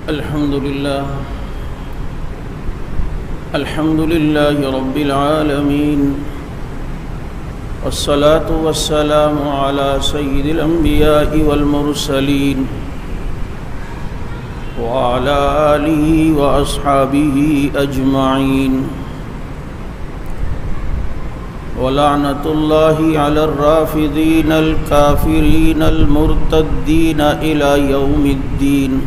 الحمد لله رب العالمين، والصلاة والسلام على سيد الأنبياء والمرسلين وعلى آله وأصحابه أجمعين، ولعنة الله على الرافضين الكافرين المرتدين إلى يوم الدين.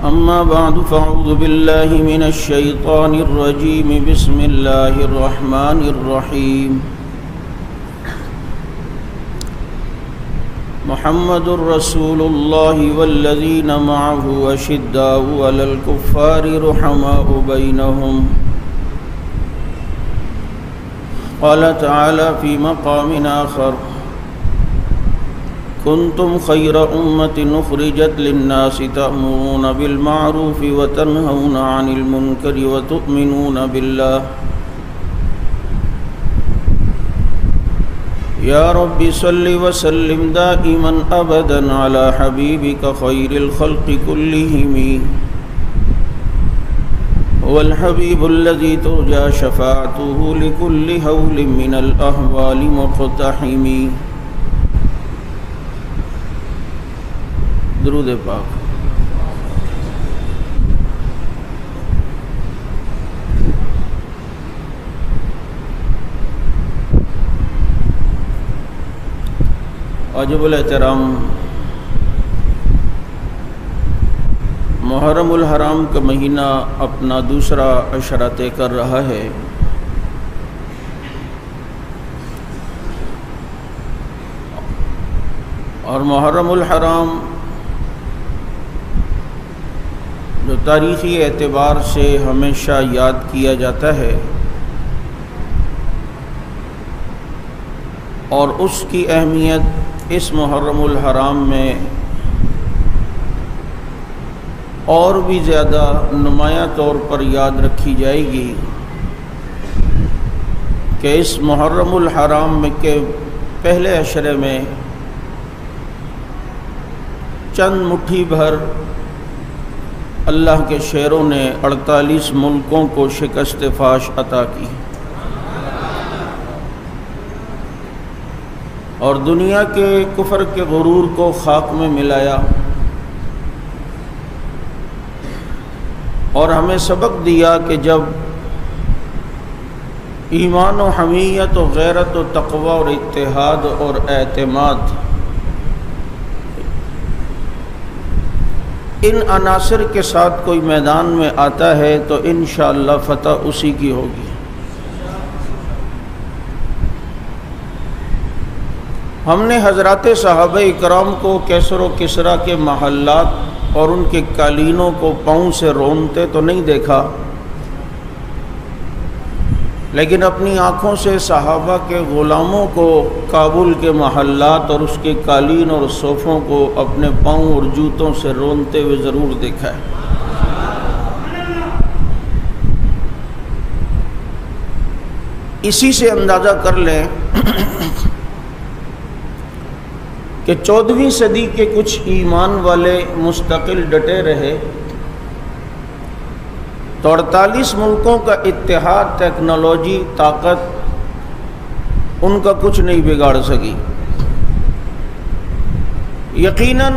أما بعد فأعوذ بالله من الشيطان الرجيم. بسم الله الرحمن الرحيم. محمد رسول الله والذين معه أشداء على الكفار رحماء بينهم. قال تعالى في مقام آخر: كنتم خير أمة أخرجت للناس تأمرون بالمعروف وتنهون عن المنكر وتؤمنون بالله. يا رب صل وسلم دائما أبدا على حبيبك خير الخلق كلهم، هو الحبيب الذي ترجى شفاعته لكل هول من الأهوال مقتحم. درود پاک. واجب الاحترام محرم الحرام کا مہینہ اپنا دوسرا عشرہ طے کر رہا ہے. اور محرم الحرام جو تاریخی اعتبار سے ہمیشہ یاد کیا جاتا ہے، اور اس کی اہمیت اس محرم الحرام میں اور بھی زیادہ نمایاں طور پر یاد رکھی جائے گی کہ اس محرم الحرام میں کے پہلے عشرے میں چند مٹھی بھر اللہ کے شیروں نے 48 ملکوں کو شکست فاش عطا کی اور دنیا کے کفر کے غرور کو خاک میں ملایا، اور ہمیں سبق دیا کہ جب ایمان و حمیت و غیرت و تقوی اور اتحاد اور اعتماد ان عناصر کے ساتھ کوئی میدان میں آتا ہے تو انشاءاللہ فتح اسی کی ہوگی. ہم نے حضرات صحابہ اکرام کو کیسر و کسریٰ کے محلات اور ان کے قالینوں کو پاؤں سے رونتے تو نہیں دیکھا، لیکن اپنی آنکھوں سے صحابہ کے غلاموں کو کابل کے محلات اور اس کے قالین اور صوفوں کو اپنے پاؤں اور جوتوں سے رونتے ہوئے ضرور دیکھا ہے. اسی سے اندازہ کر لیں کہ 14ویں صدی کے کچھ ایمان والے مستقل ڈٹے رہے تو 48 ملکوں کا اتحاد، ٹیکنالوجی، طاقت ان کا کچھ نہیں بگاڑ سکی. یقیناً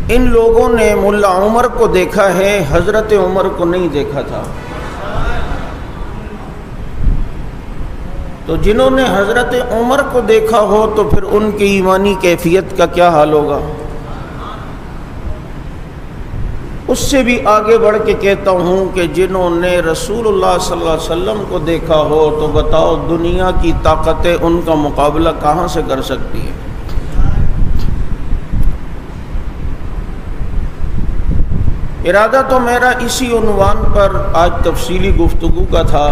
ان لوگوں نے ملا عمر کو دیکھا ہے، حضرت عمر کو نہیں دیکھا تھا. تو جنہوں نے حضرت عمر کو دیکھا ہو تو پھر ان کی ایمانی کیفیت کا کیا حال ہوگا. اس سے بھی آگے بڑھ کے کہتا ہوں کہ جنہوں نے رسول اللہ صلی اللہ علیہ وسلم کو دیکھا ہو تو بتاؤ دنیا کی طاقتیں ان کا مقابلہ کہاں سے کر سکتی ہیں. ارادہ تو میرا اسی عنوان پر آج تفصیلی گفتگو کا تھا،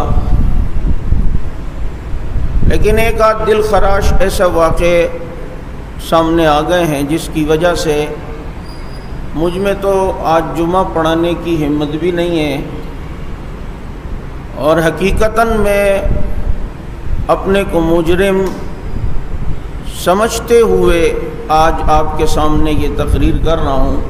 لیکن ایک آدھ دل خراش ایسا واقعے سامنے آ گئے ہیں جس کی وجہ سے مجھ میں تو آج جمعہ پڑھانے کی ہمت بھی نہیں ہے، اور حقیقتاً میں اپنے کو مجرم سمجھتے ہوئے آج آپ کے سامنے یہ تقریر کر رہا ہوں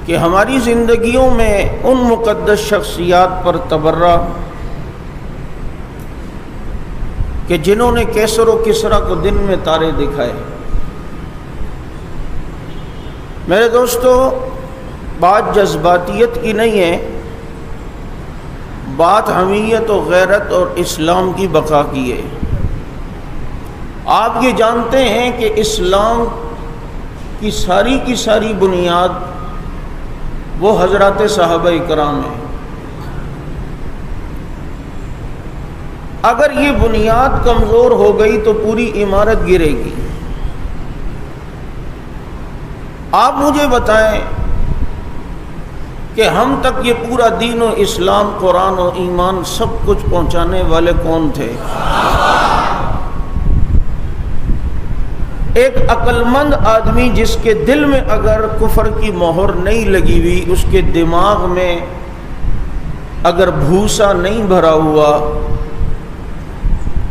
کہ ہماری زندگیوں میں ان مقدس شخصیات پر تبرہ کہ جنہوں نے کیسر و کسریٰ کو دن میں تارے دکھائے۔ میرے دوستو، بات جذباتیت کی نہیں ہے، بات حمیت و غیرت اور اسلام کی بقا کی ہے۔ آپ یہ جانتے ہیں کہ اسلام کی ساری بنیاد وہ حضرات صحابہ کرام ہیں۔ اگر یہ بنیاد کمزور ہو گئی تو پوری عمارت گرے گی۔ آپ مجھے بتائیں کہ ہم تک یہ پورا دین و اسلام، قرآن و ایمان سب کچھ پہنچانے والے کون تھے؟ ایک عقل مند آدمی جس کے دل میں اگر کفر کی مہر نہیں لگی ہوئی، اس کے دماغ میں اگر بھوسا نہیں بھرا ہوا،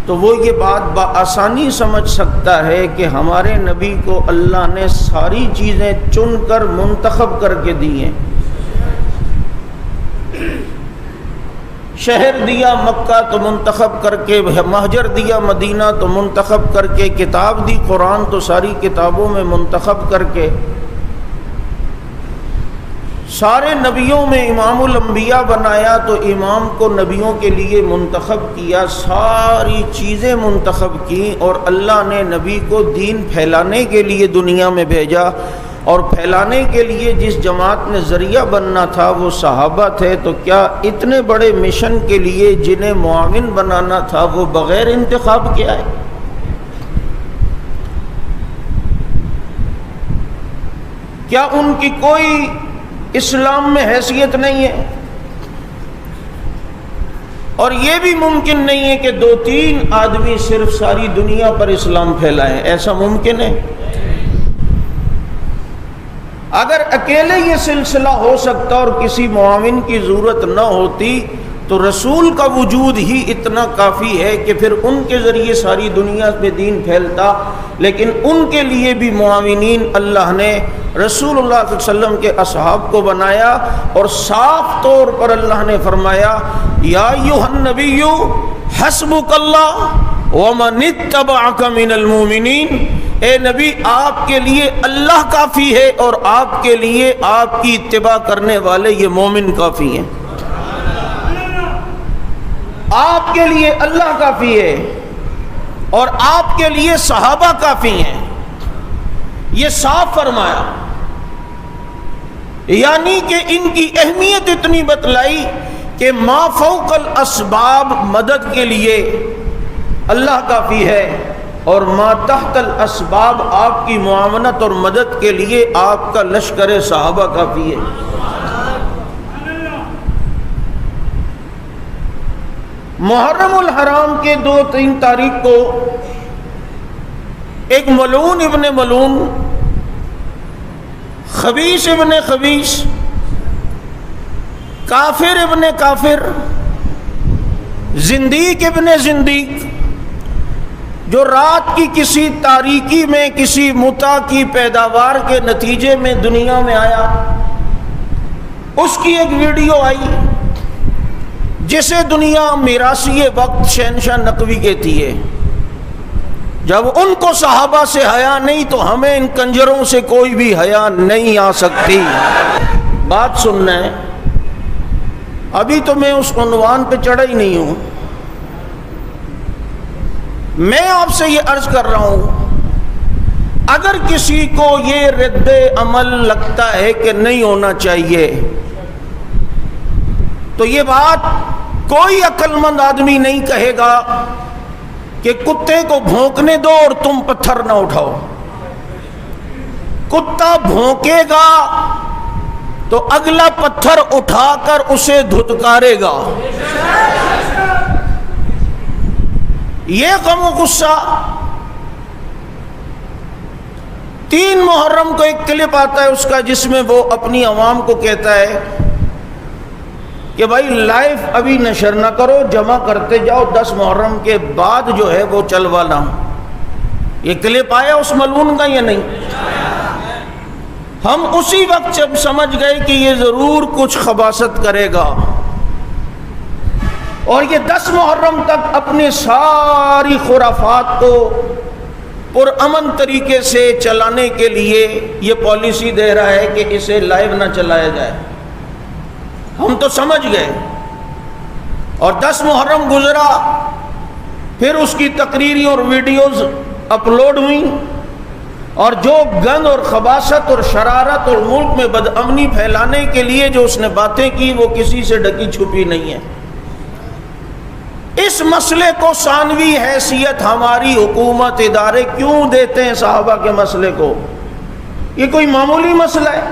تو وہ یہ بات بآسانی سمجھ سکتا ہے کہ ہمارے نبی کو اللہ نے ساری چیزیں چن کر منتخب کر کے دی ہیں۔ شہر دیا مکہ تو منتخب کر کے، مہجر دیا مدینہ تو منتخب کر کے، کتاب دی قرآن تو ساری کتابوں میں منتخب کر کے، سارے نبیوں میں امام الانبیاء بنایا تو امام کو نبیوں کے لیے منتخب کیا، ساری چیزیں منتخب کی، اور اللہ نے نبی کو دین پھیلانے کے لیے دنیا میں بھیجا، اور پھیلانے کے لیے جس جماعت نے ذریعہ بننا تھا وہ صحابہ تھے۔ تو کیا اتنے بڑے مشن کے لیے جنہیں معاون بنانا تھا وہ بغیر انتخاب کے آئے؟ کیا ان کی کوئی اسلام میں حیثیت نہیں ہے؟ اور یہ بھی ممکن نہیں ہے کہ 2-3 آدمی صرف ساری دنیا پر اسلام پھیلائیں، ایسا ممکن ہے؟ اگر اکیلے یہ سلسلہ ہو سکتا اور کسی معاون کی ضرورت نہ ہوتی تو رسول کا وجود ہی اتنا کافی ہے کہ پھر ان کے ذریعے ساری دنیا میں دین پھیلتا، لیکن ان کے لیے بھی معاونین اللہ نے رسول اللہ صلی اللہ علیہ وسلم کے اصحاب کو بنایا، اور صاف طور پر اللہ نے فرمایا یا ایھا النبی حسبک اللہ ومن اتبعک من المؤمنین، اے نبی آپ کے لیے اللہ کافی ہے اور آپ کے لیے آپ کی اتباع کرنے والے یہ مومن کافی ہیں۔ آپ کے لیے اللہ کافی ہے اور آپ کے لیے صحابہ کافی ہیں، یہ صاف فرمایا، یعنی کہ ان کی اہمیت اتنی بتلائی کہ ما فوق الاسباب مدد کے لیے اللہ کافی ہے، اور ما تحت الاسباب آپ کی معاونت اور مدد کے لیے آپ کا لشکر صحابہ کافی ہے۔ محرم الحرام کے 2-3 تاریخ کو ایک ملعون ابن ملعون، خبیث ابن خبیث، کافر ابن کافر، زندیق ابن زندیق، جو رات کی کسی تاریکی میں کسی متع کی پیداوار کے نتیجے میں دنیا میں آیا، اس کی ایک ویڈیو آئی جسے دنیا میراثی وقت شہنشاہ نقوی کہتی ہے۔ جب ان کو صحابہ سے حیا نہیں تو ہمیں ان کنجروں سے کوئی بھی حیا نہیں آ سکتی۔ بات سننا ہے، ابھی تو میں اس عنوان پہ چڑھا ہی نہیں ہوں۔ میں آپ سے یہ عرض کر رہا ہوں، اگر کسی کو یہ رد عمل لگتا ہے کہ نہیں ہونا چاہیے تو یہ بات کوئی عقل مند آدمی نہیں کہے گا کہ کتے کو بھونکنے دو اور تم پتھر نہ اٹھاؤ۔ کتا بھونکے گا تو اگلا پتھر اٹھا کر اسے دھتکارے گا۔ یہ غم و غصہ 3 محرم کو ایک کلپ آتا ہے اس کا، جس میں وہ اپنی عوام کو کہتا ہے کہ بھائی لائف ابھی نشر نہ کرو، جمع کرتے جاؤ، 10 محرم کے بعد جو ہے وہ چلوانا۔ یہ کلپ آیا اس ملعون کا یا نہیں؟ ہم اسی وقت جب سمجھ گئے کہ یہ ضرور کچھ خباثت کرے گا، اور یہ 10 محرم تک اپنی ساری خرافات کو پرامن طریقے سے چلانے کے لیے یہ پالیسی دے رہا ہے کہ اسے لائیو نہ چلایا جائے، ہم تو سمجھ گئے۔ اور 10 محرم گزرا، پھر اس کی تقریری اور ویڈیوز اپلوڈ ہوئیں، اور جو گند اور خباثت اور شرارت اور ملک میں بدامنی پھیلانے کے لیے جو اس نے باتیں کی وہ کسی سے ڈکی چھپی نہیں ہے۔ اس مسئلے کو ثانوی حیثیت ہماری حکومت ادارے کیوں دیتے ہیں صحابہ کے مسئلے کو؟ یہ کوئی معمولی مسئلہ ہے؟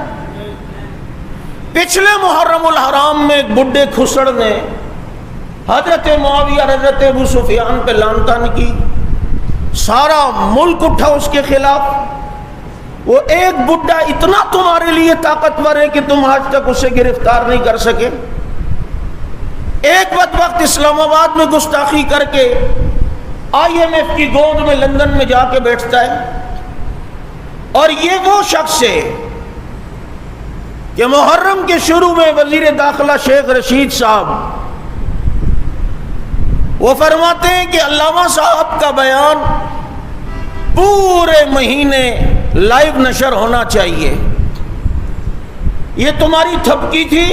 پچھلے محرم الحرام میں ایک بڈھے کھسڑ نے حضرت معاویہ حضرت ابو سفیان پہ لعن طعن کی، سارا ملک اٹھا اس کے خلاف۔ وہ ایک بڈھا اتنا تمہارے لیے طاقتور ہے کہ تم آج تک اسے گرفتار نہیں کر سکے؟ ایک وقت اسلام آباد میں گستاخی کر کے IMF کی گود میں لندن میں جا کے بیٹھتا ہے، اور یہ وہ شخص ہے کہ محرم کے شروع میں وزیر داخلہ شیخ رشید صاحب وہ فرماتے ہیں کہ علامہ صاحب کا بیان پورے مہینے لائیو نشر ہونا چاہیے۔ یہ تمہاری تھپکی تھی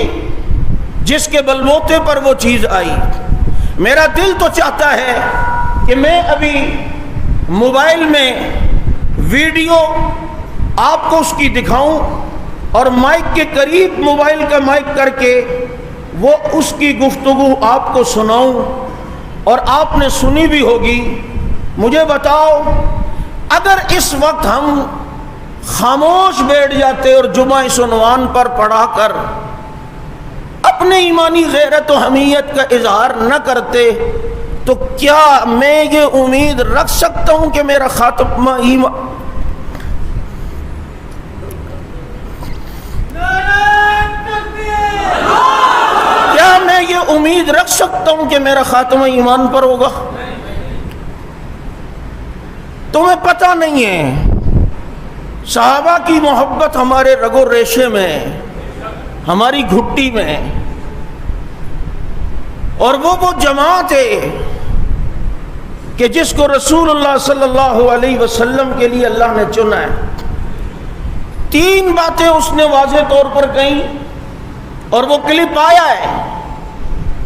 جس کے بلبوتے پر وہ چیز آئی۔ میرا دل تو چاہتا ہے کہ میں ابھی موبائل میں ویڈیو آپ کو اس کی دکھاؤں اور مائک کے قریب موبائل کا مائک کر کے وہ اس کی گفتگو آپ کو سناؤں، اور آپ نے سنی بھی ہوگی۔ مجھے بتاؤ، اگر اس وقت ہم خاموش بیٹھ جاتے اور جمعہ اس عنوان پر پڑھا کر اپنے ایمانی غیرت و حمیت کا اظہار نہ کرتے تو کیا میں یہ امید رکھ سکتا ہوں کہ میرا خاتمہ ایمان یہ امید رکھ سکتا ہوں کہ میرا خاتمہ ایمان پر ہوگا؟ تمہیں پتہ نہیں ہے صحابہ کی محبت ہمارے رگ و ریشے میں، ہماری گھٹی میں، اور وہ جماعت ہے کہ جس کو رسول اللہ صلی اللہ علیہ وسلم کے لیے اللہ نے چنا ہے۔ 3 باتیں اس نے واضح طور پر کہیں، اور وہ کلپ آیا ہے،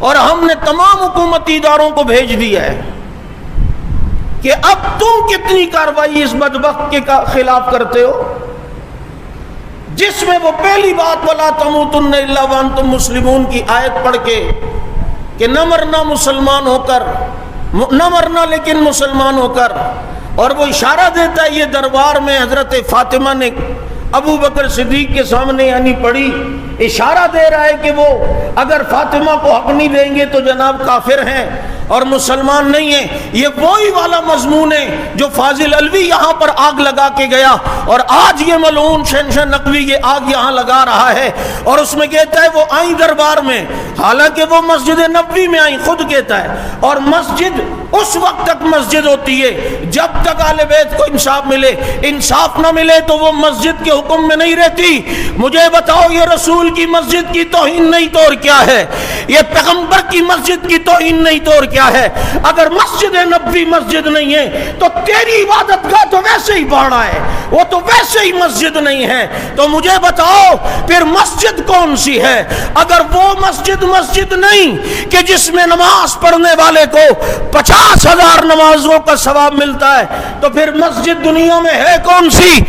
اور ہم نے تمام حکومتی اداروں کو بھیج دیا ہے کہ اب تم کتنی کارروائی اس بدبخت کے خلاف کرتے ہو، جس میں وہ پہلی بات وَلَا تَمُوتُنَّ إِلَّا وَأَنْتُمْ مُسْلِمُونَ کی آیت پڑھ کے کہ نہ مرنا مسلمان ہو کر، نہ مرنا لیکن مسلمان ہو کر، اور وہ اشارہ دیتا ہے، یہ دربار میں حضرت فاطمہ نے ابو بکر صدیق کے سامنے یعنی پڑھی، اشارہ دے رہا ہے کہ وہ اگر فاطمہ کو حق نہیں دیں گے تو جناب کافر ہیں اور مسلمان نہیں ہیں۔ یہ وہی والا مضمون ہے جو فاضل الوی یہاں پر آگ لگا کے گیا، اور آج یہ ملعون شہنشاہ نقوی یہ آگ یہاں لگا رہا ہے، اور اس میں کہتا ہے وہ آئیں دربار میں، حالانکہ وہ مسجد نبوی میں آئیں، خود کہتا ہے۔ اور مسجد اس وقت تک مسجد ہوتی ہے جب تک اہل بیت کو انصاف ملے، انصاف نہ ملے تو وہ مسجد کے حکم میں نہیں رہتی۔ مجھے بتاؤ، یہ رسول کی مسجد کی توہین نہیں تو اور کیا ہے؟ یہ پیغمبر کی مسجد کی توہین نہیں تو اور کیا ہے؟ اگر مسجد نبوی مسجد نہیں ہے تو تیری عبادت گاہ تو ویسے ہی باڑا ہے، وہ تو ویسے ہی مسجد نہیں ہے۔ تو مجھے بتاؤ پھر مسجد کون سی ہے؟ اگر وہ مسجد مسجد نہیں کہ جس میں نماز پڑھنے والے کو 50,000 نمازوں کا ثواب ملتا ہے، تو پھر مسجد دنیا میں ہے کون سی؟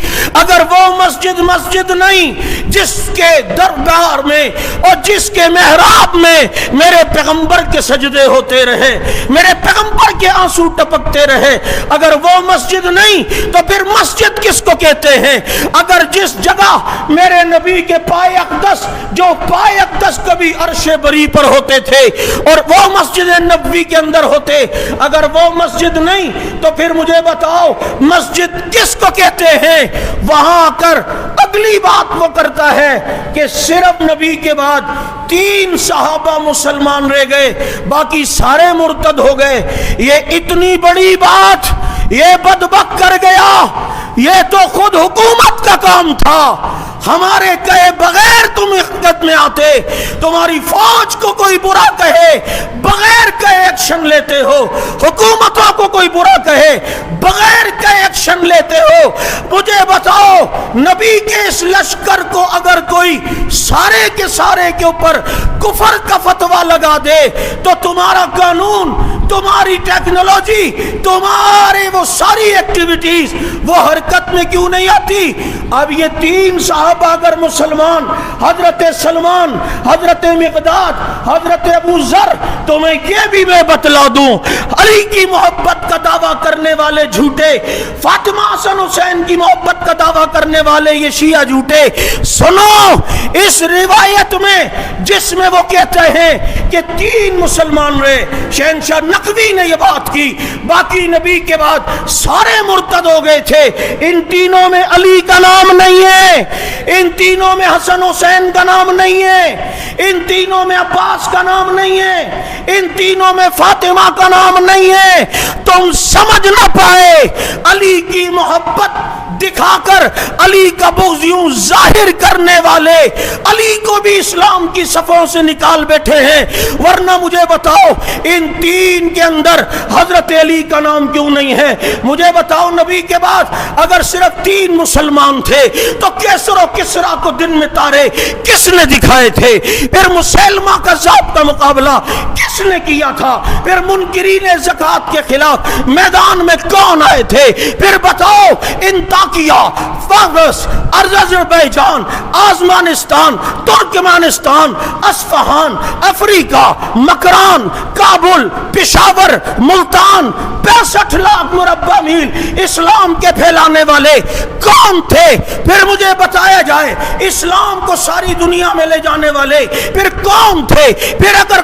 اگر وہ مسجد مسجد نہیں جس کے دربار میں اور جس کے محراب میں میرے پیغمبر کے سجدے ہوتے رہے، میرے پیغمبر کے آنسو ٹپکتے رہے، اگر وہ مسجد نہیں تو پھر مسجد کس کو کہتے ہیں؟ اگر جس جگہ میرے نبی کے پائے اقدس، جو پائے اقدس کبھی عرش بری پر ہوتے تھے اور وہ مسجد نبوی کے اندر ہوتے، اگر وہ مسجد نہیں تو پھر مجھے بتاؤ مسجد کس کو کہتے ہیں؟ وہاں آ کر اگلی بات وہ کرتا ہے کہ صرف نبی کے بعد 3 صحابہ مسلمان رہ گئے، باقی سارے مرتد ہو گئے۔ یہ اتنی بڑی بات، یہ بدبخت کر گیا، یہ تو خود حکومت کا کام تھا، ہمارے کہے بغیر تم حقیقت میں آتے، تمہاری فوج کو کوئی برا کہے بغیر کہے ایکشن لیتے ہو، حکومتوں کو کوئی برا کہے بغیر کہے ایکشن لیتے ہو۔ مجھے بتاؤ نبی کے اس لشکر کو اگر کوئی سارے کے سارے کے اوپر کفر کا فتویٰ لگا دے تو تمہارا قانون، تمہاری ٹیکنالوجی، تمہارے وہ ساری ایکٹیویٹیز وہ حرکت میں کیوں نہیں آتی؟ اب یہ تین صحابہ اگر مسلمان، حضرت سلمان، حضرت مقداد، حضرت ابو ذر، تمہیں یہ بھی میں بتلا دوں علی کی محبت کا دعویٰ کرنے والے جھوٹے، فاطمہ حسن حسین کی محبت کا دعویٰ کرنے والے یہ شیعہ جھوٹے، سنو اس روایت میں جس میں وہ کہتے ہیں کہ تین مسلمان رہے، شہنشاہ نقوی نے یہ بات کی، باقی نبی کے بعد سارے مرتد ہو گئے تھے، ان تینوں میں علی کا نام نہیں ہے، ان تینوں میں حسن حسین کا نام نہیں ہے، ان تینوں میں عباس کا نام نہیں ہے، ان تینوں میں فاطمہ کا نام نہیں ہے۔ تم سمجھ نہ پائے علی کی محبت دکھا کر علی کا بغض یوں ظاہر کرنے والے علی کو بھی اسلام کی صفوں سے نکال بیٹھے ہیں، ورنہ مجھے بتاؤ ان تین کے اندر حضرت علی کا نام کیوں نہیں ہے؟ مجھے بتاؤ نبی کے بعد اگر صرف تین مسلمان تھے تو کیسر و کسرا کو دن میں تارے کس نے دکھائے تھے؟ پھر مسلمہ کذاب کا مقابلہ کس نے کیا تھا؟ پھر منکرین زکوٰۃ کے خلاف میدان میں کون آئے تھے؟ پھر بتاؤ انطاکیہ، فارس، آذربائیجان، آزمانستان، ترکمانستان، اصفہان، افریقہ، مکران، کابل، پشاور، ملتان، 65 لاکھ مربع میل اسلام کے پھیلانے والے کون تھے؟ پھر مجھے بتایا جائے اسلام کو ساری دنیا میں لے جانے والے پھر کون تھے؟ پھر اگر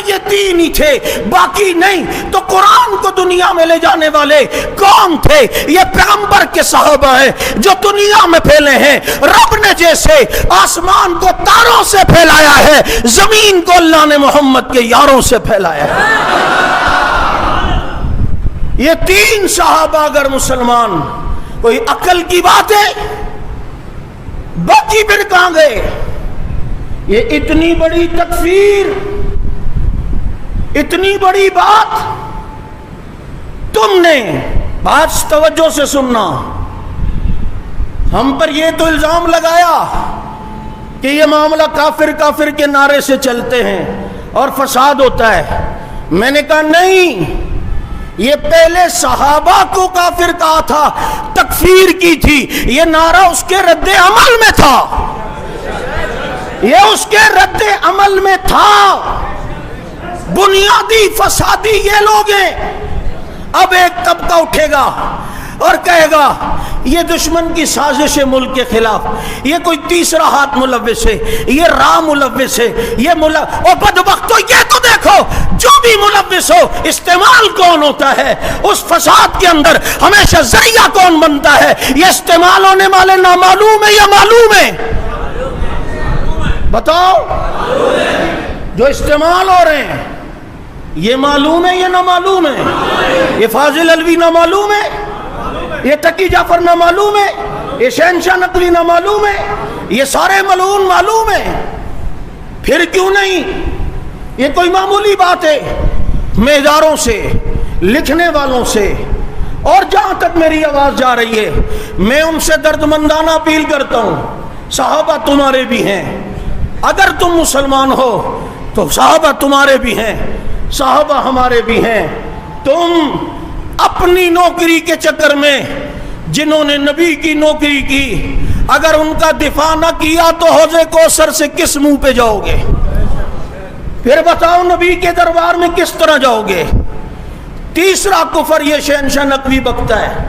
یہ تین ہی تھے باقی نہیں تو قرآن کو دنیا میں لے جانے والے کون تھے؟ یہ پیغمبر کے صحابہ ہیں جو دنیا میں پھیلے ہیں۔ رب نے جیسے آسمان کو تاروں سے پھیلایا ہے، زمین کو اللہ نے محمد کے یاروں سے پھیلایا ہے۔ یہ تین صحابہ اگر مسلمان، کوئی عقل کی بات ہے؟ باقی پھر کہاں گئے؟ یہ اتنی بڑی تکفیر، اتنی بڑی بات تم نے، بات توجہ سے سننا، ہم پر یہ تو الزام لگایا کہ یہ معاملہ کافر کافر کے نعرے سے چلتے ہیں اور فساد ہوتا ہے۔ میں نے کہا نہیں، یہ پہلے صحابہ کو کافر کہا تھا، تکفیر کی تھی، یہ نعرہ اس کے رد عمل میں تھا، یہ اس کے رد عمل میں تھا۔ بنیادی فسادی یہ لوگ ہیں۔ اب ایک طبقہ اٹھے گا اور کہے گا یہ دشمن کی سازش ہے ملک کے خلاف، یہ کوئی تیسرا ہاتھ ملوث ہے، یہ راہ ملوث ہے، یہ اور بدبختو یہ تو دیکھو جو بھی ملوث ہو استعمال کون ہوتا ہے اس فساد کے اندر، ہمیشہ ذریعہ کون بنتا ہے؟ یہ استعمال ہونے والے نامعلوم ہے یا معلوم ہے؟ بتاؤ، جو استعمال ہو رہے ہیں یہ معلوم ہے یا نامعلوم ہے؟ یہ فاضل علوی نامعلوم ہے، یہ تقی جعفر نامعلوم ہے، یہ شہنشاہ نقوی نامعلوم ہے، یہ سارے ملعون معلوم ہیں، پھر کیوں نہیں؟ یہ کوئی معمولی بات ہے؟ میں اداروں سے، لکھنے والوں سے، اور جہاں تک میری آواز جا رہی ہے میں ان سے دردمندانہ اپیل کرتا ہوں، صحابہ تمہارے بھی ہیں، اگر تم مسلمان ہو تو صحابہ تمہارے بھی ہیں، صحابہ ہمارے بھی ہیں۔ تم اپنی نوکری کے چکر میں جنہوں نے نبی کی نوکری کی اگر ان کا دفاع نہ کیا تو حوض کوثر سے کس منہ پہ جاؤ گے؟ پھر بتاؤ نبی کے دربار میں کس طرح جاؤ گے؟ تیسرا کفر یہ شہنشاہ نقوی بکتا ہے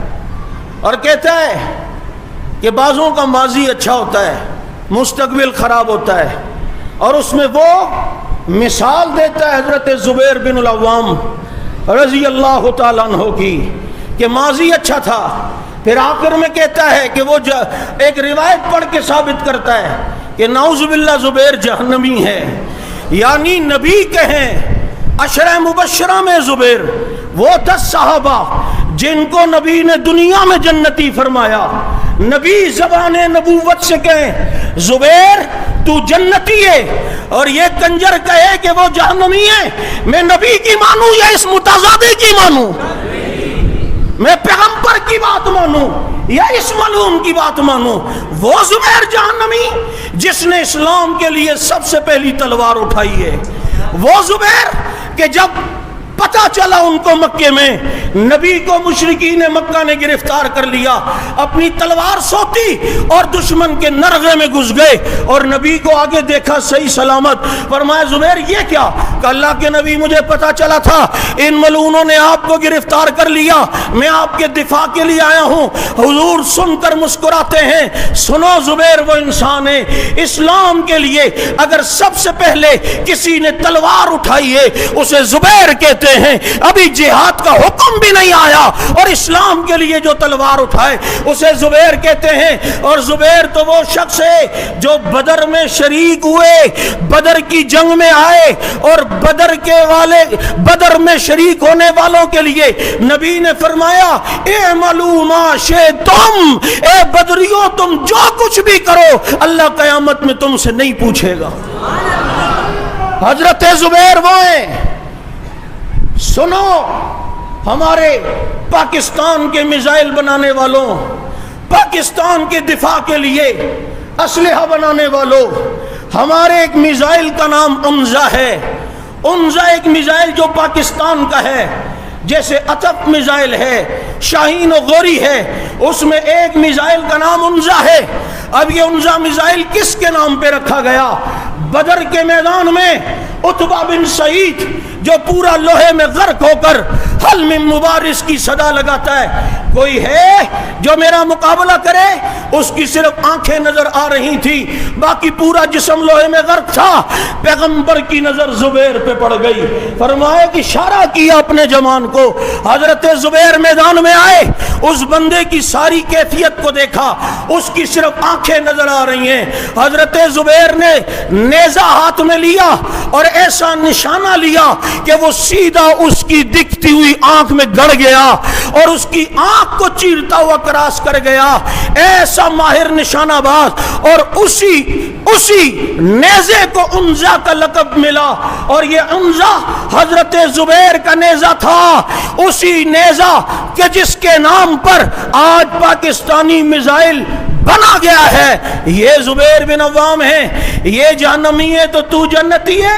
اور کہتا ہے کہ بعضوں کا ماضی اچھا ہوتا ہے، مستقبل خراب ہوتا ہے، اور اس میں وہ مثال دیتا ہے حضرت زبیر بن العوام رضی اللہ تعالیٰ عنہ کی کہ ماضی اچھا تھا، پھر آخر میں کہتا ہے کہ وہ ایک روایت پڑھ کے ثابت کرتا ہے کہ نعوذ باللہ زبیر جہنمی ہے، یعنی نبی کہیں عشرہ مبشرہ میں زبیر وہ 10 صحابہ جن کو نبی نے دنیا میں جنتی فرمایا، نبی زبان نبوت سے کہیں زبیر تو جنتی ہے، اور یہ کنجر کہے کہ وہ جہنمی ہے، میں نبی کی مانوں یا اس متضادے کی مانوں؟ میں پیغمبر کی بات مانوں یا اس ملعون کی بات مانوں؟ وہ زبیر جہنمی جس نے اسلام کے لیے سب سے پہلی تلوار اٹھائی ہے، وہ زبیر کہ جب پتہ چلا ان کو مکے میں نبی کو مشرکین مکہ نے گرفتار کر لیا، اپنی تلوار سوتی اور دشمن کے نرغے میں گھس گئے، اور نبی کو آگے دیکھا صحیح سلامت، فرمایا زبیر یہ کیا؟ کہ اللہ کے نبی مجھے پتا چلا تھا ان ملعونوں نے آپ کو گرفتار کر لیا، میں آپ کے دفاع کے لیے آیا ہوں۔ حضور سن کر مسکراتے ہیں، سنو زبیر وہ انسان ہے، اسلام کے لیے اگر سب سے پہلے کسی نے تلوار اٹھائی ہے اسے زبیر کہتے ہیں، ابھی جہاد کا حکم بھی نہیں آیا اور اسلام کے لیے جو تلوار اٹھائے اسے زبیر کہتے ہیں۔ اور زبیر تو وہ شخص ہے جو بدر میں شریک ہوئے، بدر کی جنگ میں آئے، اور بدر میں شریک ہونے والوں کے لیے نبی نے فرمایا اعملوا ما شئتم، اے بدریوں تم جو کچھ بھی کرو اللہ قیامت میں تم سے نہیں پوچھے گا۔ حضرت زبیر وہ ہیں۔ سنو ہمارے پاکستان کے میزائل بنانے والوں، پاکستان کے دفاع کے لیے اسلحہ بنانے والوں، ہمارے ایک میزائل کا نام انزا ہے۔ انزا ایک میزائل جو پاکستان کا ہے، جیسے اطف میزائل ہے، شاہین و غوری ہے، اس میں ایک میزائل کا نام انزا ہے۔ اب یہ انزا میزائل کس کے نام پہ رکھا گیا؟ بدر کے میدان میں عتبہ بن سعید جو پورا لوہے میں غرق ہو کر حل من مبارز کی صدا لگاتا ہے، کوئی ہے جو میرا مقابلہ کرے؟ اس کی صرف آنکھیں نظر آ رہی تھی، باقی پورا جسم لوہے میں غرق تھا۔ پیغمبر کی نظر زبیر پہ پڑ گئی، فرمایا کہ اشارہ کیا اپنے جوان کو، حضرت زبیر میدان میں آئے، اس بندے کی ساری کیفیت کو دیکھا، اس کی صرف آنکھیں نظر آ رہی ہیں۔ حضرت زبیر نے نیزہ ہاتھ میں لیا اور ایسا نشانہ لیا کہ وہ سیدھا اس کی دکھتی ہوئی آنکھ میں گڑ گیا اور اس کی آنکھ کو چیرتا ہوا کراس کر گیا، ایسا ماہر نشانہ باز۔ اور اسی نیزے کو انزا کا لقب ملا، اور یہ انزا حضرت زبیر کا نیزہ تھا، اسی نیزہ کہ جس کے نام پر آج پاکستانی میزائل بنا گیا ہے۔ یہ زبیر بن عوام ہے، یہ جہنمی ہے تو تو جنتی ہے،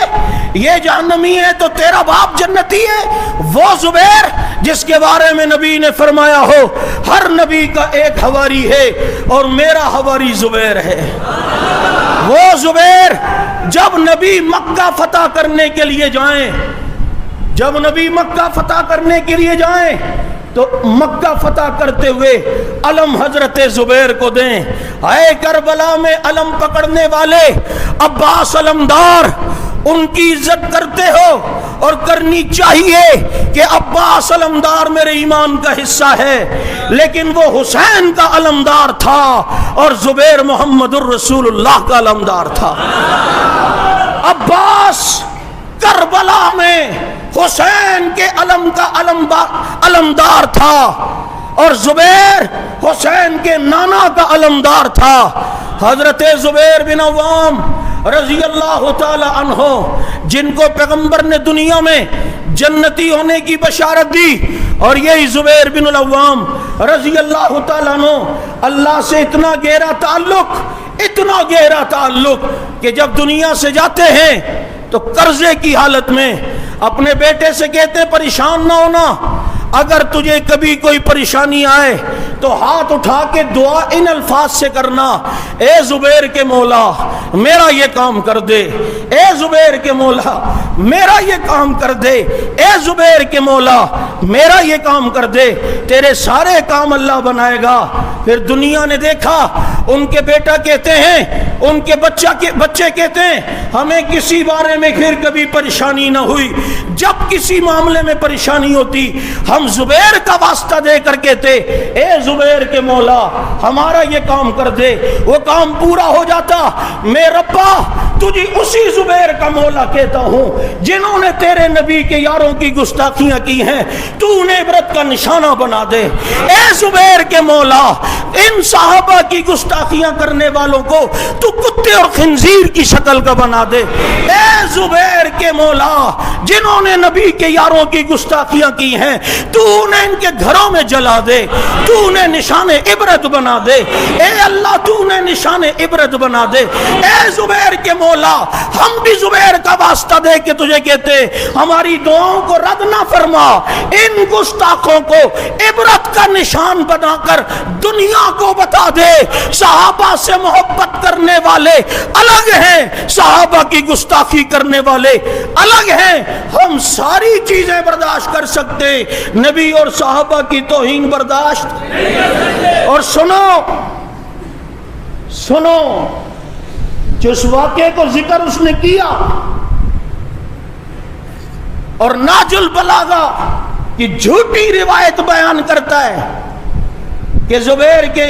یہ جہنمی ہے تو تیرا باپ جنتی ہے۔ وہ زبیر جس کے بارے میں نبی نے فرمایا ہو ہر نبی کا ایک حواری ہے اور میرا حواری زبیر ہے۔ وہ زبیر جب نبی مکہ فتح کرنے کے لیے جائیں، جب نبی مکہ فتح کرنے کے لیے جائیں تو مکہ فتح کرتے ہوئے علم حضرت زبیر کو دیں۔ اے کربلا میں علم پکڑنے والے عباس علمدار، ان کی عزت کرتے ہو اور کرنی چاہیے کہ عباس علمدار میرے ایمان کا حصہ ہے، لیکن وہ حسین کا علمدار تھا اور زبیر محمد الرسول اللہ کا علمدار تھا۔ عباس کربلا میں حسین کے علم کا علمدار تھا اور زبیر حسین کے نانا کا علمدار تھا۔ حضرت زبیر بن عوام رضی اللہ تعالی عنہ، جن کو پیغمبر نے دنیا میں جنتی ہونے کی بشارت دی، اور یہی زبیر بن العوام رضی اللہ تعالی عنہ اللہ سے اتنا گہرا تعلق کہ جب دنیا سے جاتے ہیں تو قرضے کی حالت میں اپنے بیٹے سے کہتے ہیں پریشان نہ ہونا، اگر تجھے کبھی کوئی پریشانی آئے تو ہاتھ اٹھا کے دعا ان الفاظ سے کرنا، اے زبیر کے مولا میرا یہ کام کر دے، اے زبیر کے مولا میرا یہ کام کر دے، اے زبیر کے مولا میرا یہ کام کر دے، تیرے سارے کام اللہ بنائے گا۔ پھر دنیا نے دیکھا، ان کے بیٹا کہتے ہیں، ان کے بچے کہتے ہیں ہمیں کسی بارے میں پھر کبھی پریشانی نہ ہوئی، جب کسی معاملے میں پریشانی ہوتی ہم زبیر کا واسطہ دے کر کہتے اے زبیر کے مولا ہمارا یہ کام کر دے، وہ کام پورا ہو جاتا۔ میں ربا تجھے اسی زبیر کا مولا کہتا ہوں جنہوں نے تیرے نبی کے یاروں کی گستاخیاں کی ہیں تو انہیں عبرت کا نشانہ بنا دے۔ اے زبیر کے مولا ان صحابہ کی گستاخیاں کرنے والوں کو تو کتے اور خنزیر کی شکل کا بنا دے۔ اے زبیر کے مولا جنہوں نے نبی کے یاروں کی گستاخیاں کی ہیں تو انہیں ان کے گھروں میں جلا دے، تو انہیں نشان عبرت بنا دے۔ اے اللہ تو انہیں نشان عبرت بنا دے۔ اے زبیر کے مولا ہم بھی زبیر کا واسطہ دے کے تجھے کہتے ہماری دعاؤں کو رد نہ فرما، ان گستاخوں کو عبرت کا نشان بنا کر دنیا کو بتا دے صحابہ سے محبت کرنے والے الگ ہیں، صحابہ کی گستاخی کرنے والے الگ ہیں۔ ہم ساری چیزیں برداشت کر سکتے، نبی اور صحابہ کی توہین برداشت۔ اور سنو جس واقعے کو ذکر اس نے کیا اور ناج البلاغہ کی جھوٹی روایت بیان کرتا ہے کہ زبیر کے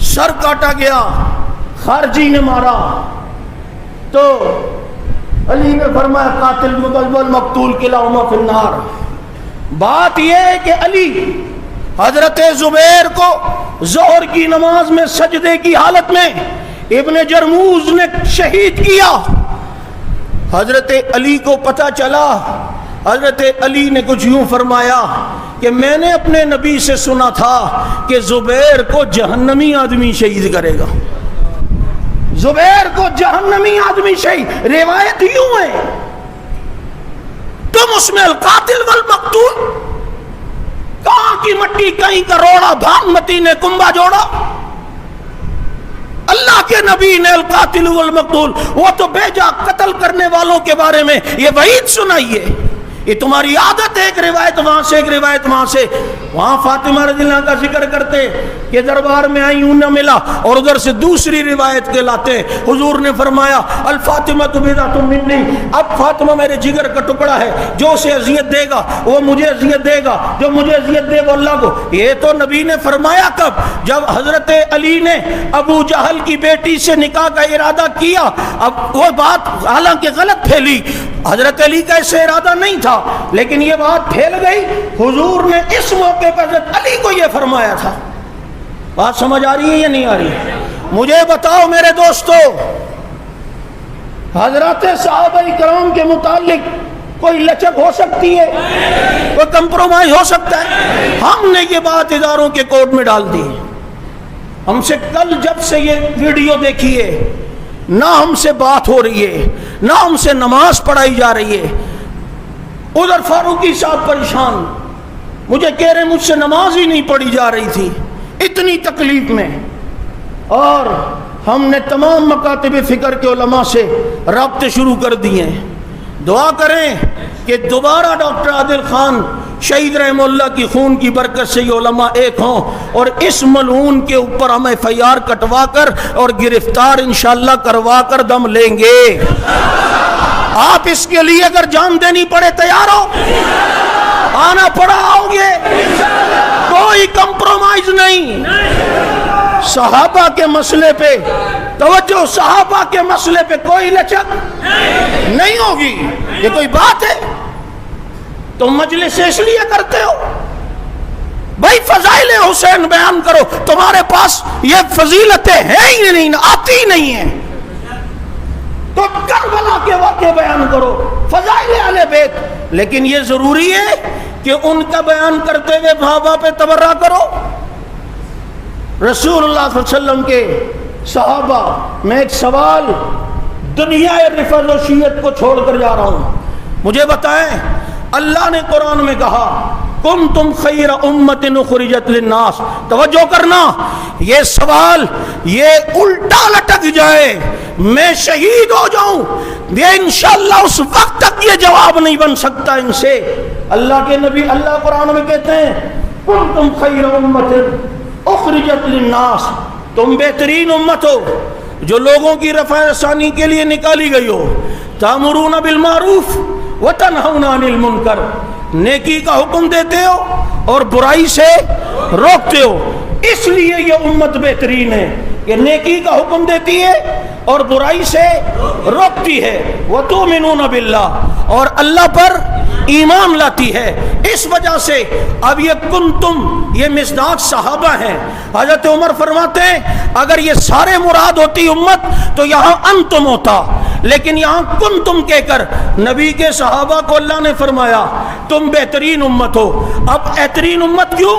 سر کاٹا گیا، خارجی نے مارا، تو علی نے فرمایا قاتل مقتول کلاہما فی النار۔ بات یہ ہے کہ علی حضرت زبیر کو ظہر کی نماز میں سجدے کی حالت میں ابن جرموز نے شہید کیا۔ حضرت علی کو پتہ چلا، حضرت علی نے کچھ یوں فرمایا کہ میں نے اپنے نبی سے سنا تھا کہ زبیر کو جہنمی آدمی شہید کرے گا، زبیر کو جہنمی آدمی شہید، روایت یوں ہے۔ تم اس میں القاتل والمقتول، کہاں کی مٹی کہیں کا روڑا، بھانمتی نے کنبا جوڑا۔ اللہ کے نبی نے القاتل والمقتول، وہ تو بے جا قتل کرنے والوں کے بارے میں یہ وعید سنائیے۔ یہ تمہاری عادت ہے، ایک روایت وہاں سے ایک روایت وہاں سے۔ وہاں فاطمہ رضی اللہ عنہا کا ذکر کرتے کہ دربار میں آئی ہوں نہ ملا، اور ادھر سے دوسری روایت کے لاتے حضور نے فرمایا الفاطمہ بضعۃ منی، اب فاطمہ میرے جگر کا ٹکڑا ہے، جو اسے اذیت دے گا وہ مجھے اذیت دے گا، جو مجھے اذیت دے وہ اللہ کو۔ یہ تو نبی نے فرمایا کب؟ جب حضرت علی نے ابو جہل کی بیٹی سے نکاح کا ارادہ کیا۔ اب وہ بات حالانکہ غلط پھیلی، حضرت علی کا ایسے ارادہ نہیں تھا، لیکن یہ بات پھیل گئی۔ حضور نے اس موقع پر حضرت علی کو یہ فرمایا تھا۔ بات سمجھ آ رہی ہے یا نہیں آ رہی؟ مجھے بتاؤ میرے دوستو، حضرات صحابہ کرام کے متعلق کوئی لچک ہو سکتی ہے؟ کوئی کمپرومائز ہو سکتا ہے؟ ہم نے یہ بات اداروں کے کوڈ میں ڈال دی۔ ہم سے کل جب سے یہ ویڈیو دیکھی ہے، نہ ہم سے بات ہو رہی ہے، نہ ہم سے نماز پڑھائی جا رہی ہے۔ ادھر فاروقی صاحب پریشان، مجھے کہہ رہے مجھ سے نماز ہی نہیں پڑھی جا رہی تھی اتنی تکلیف میں۔ اور ہم نے تمام مکاتب فکر کے علماء سے رابطے شروع کر دیے ہیں۔ دعا کریں کہ دوبارہ ڈاکٹر عادل خان شہید رحمہ اللہ کی خون کی برکت سے یہ علماء ایک ہوں اور اس ملعون کے اوپر ہم FIR کٹوا کر اور گرفتار انشاءاللہ کروا کر دم لیں گے۔ آپ اس کے لیے اگر جان دینی پڑے تیار ہو؟ آنا پڑا آؤ گے؟ کوئی کمپرومائز نہیں۔ صحابہ کے مسئلے پہ توجہ، صحابہ کے مسئلے پہ کوئی لچک نہیں ہوگی۔ یہ کوئی بات ہے؟ تم مجلس اس لیے کرتے ہو بھائی فضائل حسین بیان کرو، تمہارے پاس یہ فضیلتیں ہیں ہی نہیں، آتی نہیں ہیں، تو کربلا کے واقعے بیان کرو، فضائل اہل بیت، لیکن یہ ضروری ہے کہ ان کا بیان کرتے ہوئے صحابہ پہ تبرہ کرو۔ رسول اللہ صلی اللہ علیہ وسلم کے صحابہ، میں ایک سوال دنیا رفض و شیعت کو چھوڑ کر جا رہا ہوں، مجھے بتائیں اللہ نے قرآن میں کہا کنتم خیر امت اخرجت للناس، توجہ کرنا یہ سوال یہ الٹا لٹک جائے، میں شہید ہو جاؤں، یہ انشاءاللہ اس وقت تک یہ جواب نہیں بن سکتا ان سے۔ اللہ کے نبی اللہ قرآن میں کہتے ہیں کنتم خیر امت اخرجت للناس، تم بہترین امت ہو جو لوگوں کی رفع رسانی کے لیے نکالی گئی ہو، تأمرون بالمعروف وتنہون عن المنکر، نیکی کا حکم دیتے ہو اور برائی سے روکتے ہو۔ اس لیے یہ امت بہترین ہے کہ نیکی کا حکم دیتی ہے اور برائی سے روکتی ہے، وَتُؤْمِنُونَ بِاللَّهِ، اور اللہ پر ایمان لاتی ہے۔ اس وجہ سے اب یہ کنتم، یہ مصداق صحابہ ہیں۔ حضرت عمر فرماتے ہیں اگر یہ سارے مراد ہوتی امت تو یہاں انتم ہوتا، لیکن یہاں کنتم کہہ کر نبی کے صحابہ کو اللہ نے فرمایا تم بہترین امت ہو۔ اب بہترین امت کیوں؟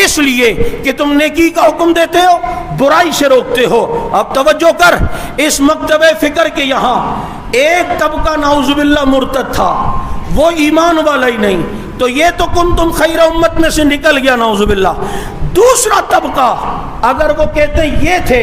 اس لیے کہ تم نیکی کا حکم دیتے ہو، برائی سے روکتے ہو۔ اب توجہ کر، اس مکتب فکر کے یہاں ایک طبقہ نعوذ باللہ مرتد تھا، وہ ایمان والا ہی نہیں، تو یہ تو کنتم خیر امت میں سے نکل گیا نعوذ باللہ۔ دوسرا طبقہ اگر وہ کہتے ہیں یہ تھے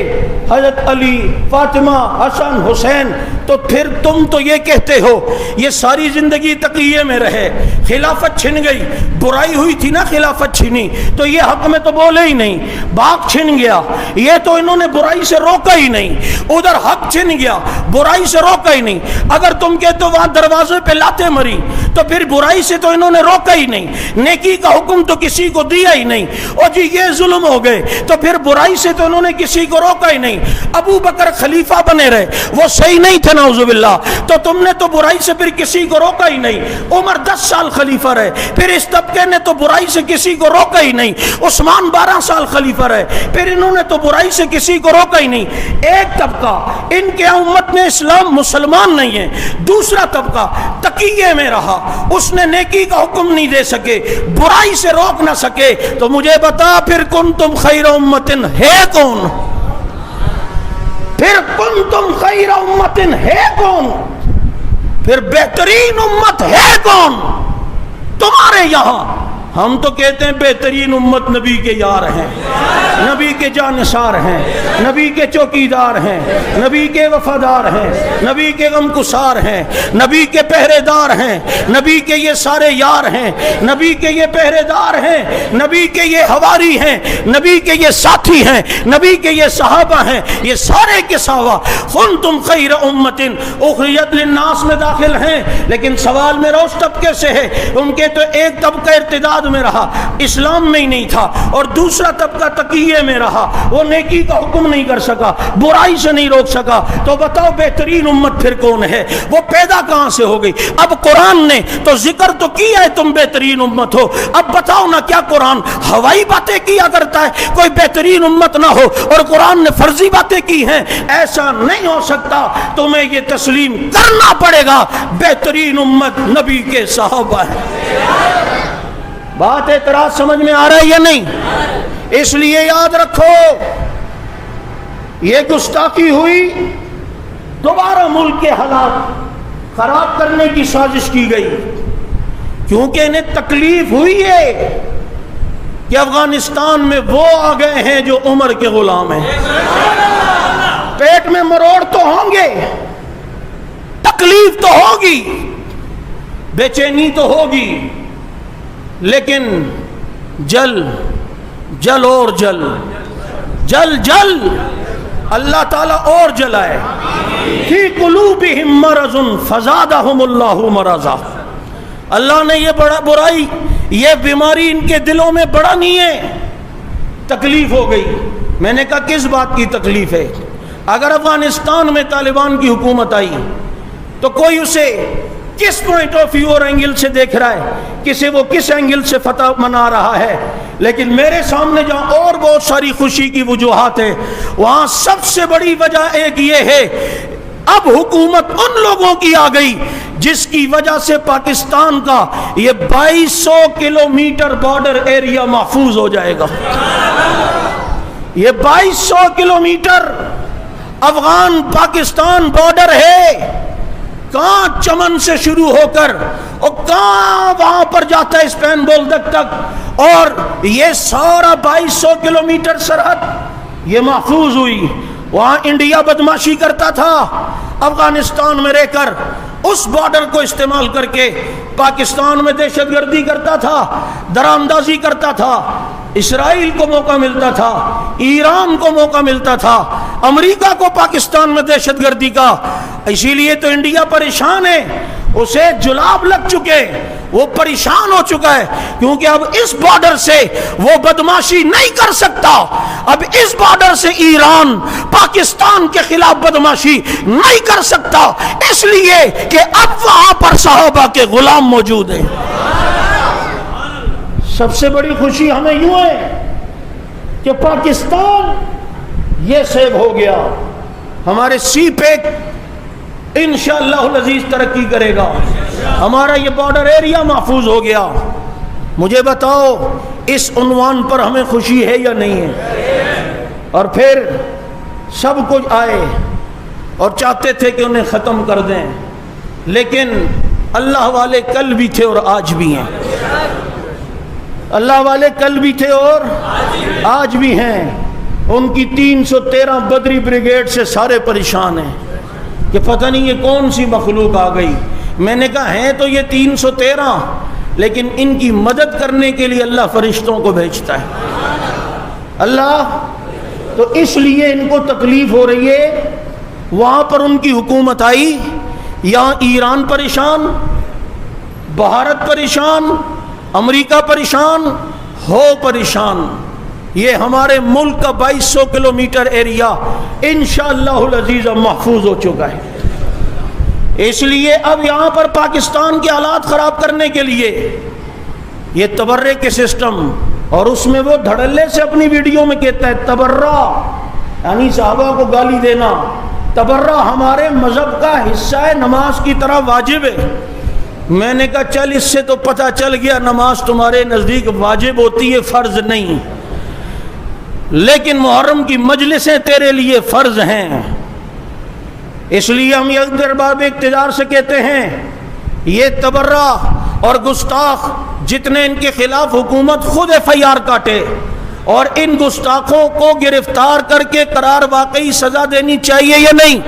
حضرت علی، فاطمہ، حسن، حسین، تو پھر تم تو یہ کہتے ہو یہ ساری زندگی تقیے میں رہے، خلافت چھن گئی، برائی ہوئی تھی نا، خلافت چھنی تو یہ حق میں تو بولے ہی نہیں، باغ چھن گیا، یہ تو انہوں نے برائی سے روکا ہی نہیں، ادھر حق چھن گیا، برائی سے روکا ہی نہیں۔ اگر تم کہتے ہو وہاں دروازے پہ لاتے مری تو پھر برائی سے تو انہوں نے روکا ہی نہیں، نیکی کا حکم تو کسی کو دیا ہی نہیں، اور جی یہ ظلم ہو گئے تو پھر برائی سے تو انہوں نے کسی کو روکا ہی نہیں۔ ابو بکر خلیفہ بنے رہے، وہ صحیح نہیں تھے نعوذ باللہ، تو تم نے تو برائی سے پھر کسی کو روکا ہی نہیں۔ عمر 10 سال خلیفہ رہے، پھر اس طبقے نے تو برائی سے کسی کو روکا ہی نہیں۔ عثمان 12 سال خلیفہ رہے، پھر انہوں نے تو برائی سے کسی کو روکا ہی نہیں۔ ایک طبقہ ان کے امت میں اسلام مسلمان نہیں ہے، دوسرا طبقہ تقیے میں رہا، اس نے نیکی کا حکم نہیں دے سکے، برائی سے روک نہ سکے۔ تو مجھے بتا پھر کنتم خیر امتن ہے کون؟ پھر کنتم خیر امتن ہے کون؟ پھر بہترین امت ہے کون تمہارے یہاں؟ ہم تو کہتے ہیں بہترین امت نبی کے یار ہیں، نبی کے جانثار ہیں، نبی کے چوکیدار ہیں، نبی کے وفادار ہیں، نبی کے غمگسار ہیں، نبی کے پہرے دار ہیں، نبی کے یہ سارے یار ہیں، نبی کے یہ پہرے دار ہیں، نبی کے یہ حواری ہیں، نبی کے یہ ساتھی ہیں، نبی کے یہ صحابہ ہیں، یہ سارے کے سوا کنتم خیر امت اخرجت للناس میں داخل ہیں۔ لیکن سوال میرا اس طبقے سے ہے، ان کے تو ایک طبقہ ارتداد میں رہا، اسلام میں ہی نہیں تھا، اور دوسرا طبقہ تقیے میں رہا، وہ نیکی کا حکم نہیں کر سکا، برائی سے نہیں روک سکا۔ تو بتاؤ بہترین امت پھر کون ہے؟ وہ پیدا کہاں سے ہو گئی؟ اب قرآن نے تو ذکر تو کیا ہے تم بہترین امت ہو، اب بتاؤ نا کیا قرآن ہوائی باتیں کیا کرتا ہے کوئی بہترین امت نہ ہو اور قرآن نے فرضی باتیں کی ہیں؟ ایسا نہیں ہو سکتا، تمہیں یہ تسلیم کرنا پڑے گا بہترین امت نبی کے صحابہ ہیں۔ بات اعتراض سمجھ میں آ رہا ہے یا نہیں؟ اس لیے یاد رکھو یہ گستاخی ہوئی، دوبارہ ملک کے حالات خراب کرنے کی سازش کی گئی، کیونکہ انہیں تکلیف ہوئی ہے کہ افغانستان میں وہ آ گئے ہیں جو عمر کے غلام ہیں۔ پیٹ میں مروڑ تو ہوں گے، تکلیف تو ہوگی، بے چینی تو ہوگی، لیکن جل اور جل اللہ تعالیٰ اور جلائے۔ فی قلوبہم مرض فزادہم اللہ مرضا، اللہ نے یہ بڑا برائی، یہ بیماری ان کے دلوں میں بڑا نہیں ہے، تکلیف ہو گئی۔ میں نے کہا کس بات کی تکلیف ہے؟ اگر افغانستان میں طالبان کی حکومت آئی تو کوئی اسے کس پوائنٹ آف ویو اور اینگل سے دیکھ رہا ہے، کسی وہ کس اینگل سے فتح منا رہا ہے، لیکن میرے سامنے جہاں اور بہت ساری خوشی کی وجوہات ہیں، وہاں سب سے بڑی وجہ ایک یہ ہے اب حکومت ان لوگوں کی آ گئی جس کی وجہ سے پاکستان کا یہ 2200 کلومیٹر بارڈر ایریا محفوظ ہو جائے گا۔ یہ 2200 کلومیٹر افغان پاکستان بارڈر ہے، کہاں چمن سے شروع ہو کر اور کہاں وہاں پر جاتا ہے اسپین بولدک تک، اور یہ سارا 2200 کلومیٹر سرحد یہ محفوظ ہوئی۔ وہاں انڈیا بدماشی کرتا تھا، افغانستان میں رہ کر اس بارڈر کو استعمال کر کے پاکستان میں دہشت گردی کرتا تھا، دراندازی کرتا تھا، اسرائیل کو موقع ملتا تھا، ایران کو موقع ملتا تھا، امریکہ کو پاکستان میں دہشت گردی کا۔ اسی لیے تو انڈیا پریشان ہے، اسے جلاب لگ چکے، وہ پریشان ہو چکا ہے، کیونکہ اب اس بارڈر سے وہ بدماشی نہیں کر سکتا، اب اس بارڈر سے ایران پاکستان کے خلاف بدماشی نہیں کر سکتا، اس لیے کہ اب وہاں پر صحابہ کے غلام موجود ہیں۔ سب سے بڑی خوشی ہمیں یوں ہے کہ پاکستان یہ سیب ہو گیا، ہمارے سی پیک انشاءاللہ العزیز ترقی کرے گا، ہمارا یہ بارڈر ایریا محفوظ ہو گیا۔ مجھے بتاؤ اس عنوان پر ہمیں خوشی ہے یا نہیں ہے؟ اور پھر سب کچھ آئے اور چاہتے تھے کہ انہیں ختم کر دیں، لیکن اللہ والے کل بھی تھے اور آج بھی ہیں، اللہ والے کل بھی تھے اور آج بھی ہیں۔ ان کی 313 بدری بریگیڈ سے سارے پریشان ہیں کہ پتہ نہیں یہ کون سی مخلوق آ گئی۔ میں نے کہا ہیں تو یہ 313، لیکن ان کی مدد کرنے کے لیے اللہ فرشتوں کو بھیجتا ہے، اللہ تو اس لیے ان کو تکلیف ہو رہی ہے۔ وہاں پر ان کی حکومت آئی، یہاں ایران پریشان، بھارت پریشان، امریکہ پریشان، ہو پریشان۔ یہ ہمارے ملک کا 2200 کلومیٹر ایریا انشاءاللہ العزیز اب محفوظ ہو چکا ہے۔ اس لیے اب یہاں پر پاکستان کے حالات خراب کرنے کے لیے یہ تبرے کے سسٹم، اور اس میں وہ دھڑلے سے اپنی ویڈیو میں کہتا ہے تبرہ، یعنی صحابہ کو گالی دینا۔ تبرہ ہمارے مذہب کا حصہ ہے، نماز کی طرح واجب ہے۔ میں نے کہا چل اس سے تو پتہ چل گیا نماز تمہارے نزدیک واجب ہوتی ہے، فرض نہیں، لیکن محرم کی مجلسیں تیرے لیے فرض ہیں۔ اس لیے ہم یہ ارباب اقتدار سے کہتے ہیں یہ تبرہ اور گستاخ جتنے ان کے خلاف حکومت خود FIR کاٹے، اور ان گستاخوں کو گرفتار کر کے قرار واقعی سزا دینی چاہیے یا نہیں؟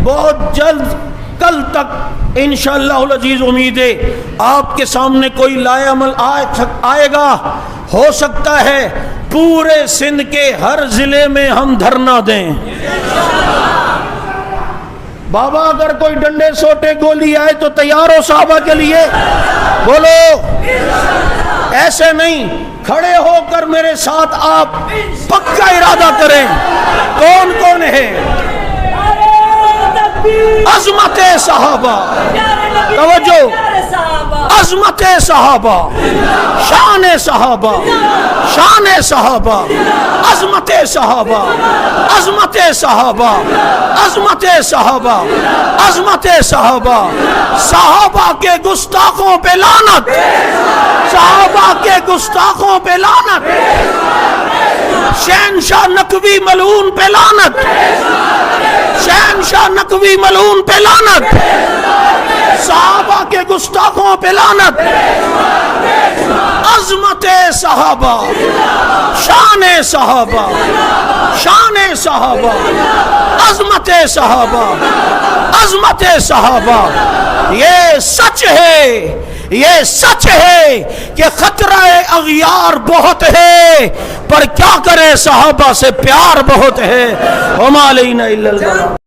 بہت جلد کل تک انشاءاللہ العزیز امید ہے آپ کے سامنے کوئی لائے عمل آئے گا۔ ہو سکتا ہے پورے سندھ کے ہر ضلع میں ہم دھرنا دیں۔ بابا اگر کوئی ڈنڈے سوٹے گولی آئے تو تیار ہو صحابہ کے لیے؟ بولو ایسے نہیں، کھڑے ہو کر میرے ساتھ آپ پکا ارادہ کریں۔ کون کون ہے؟ عظمت صحابہ، توجہ، عظمت صحابہ، شان صحابہ، شان صحابہ، عظمت صحابہ، عظمت صحابہ، عظمت صحابہ، عظمت صحابہ، صحابہ کے گستاخوں پہ لعنت، صحابہ کے گستاخوں پہ لعنت، شہنشاہ نقوی ملعون پہ لعنت، شہنشاہ نقوی ملعون پہ لعنت، صحابہ کے گستاخوں پہ لعنت، عظمت صحابہ، شان صحابہ، شان صحابہ، عظمت صحابہ، عظمت صحابہ۔ یہ سچ ہے، یہ سچ ہے کہ خطرہ اغیار بہت ہے، پر کیا کرے صحابہ سے پیار بہت ہے۔ وما علینا الا البلاغ۔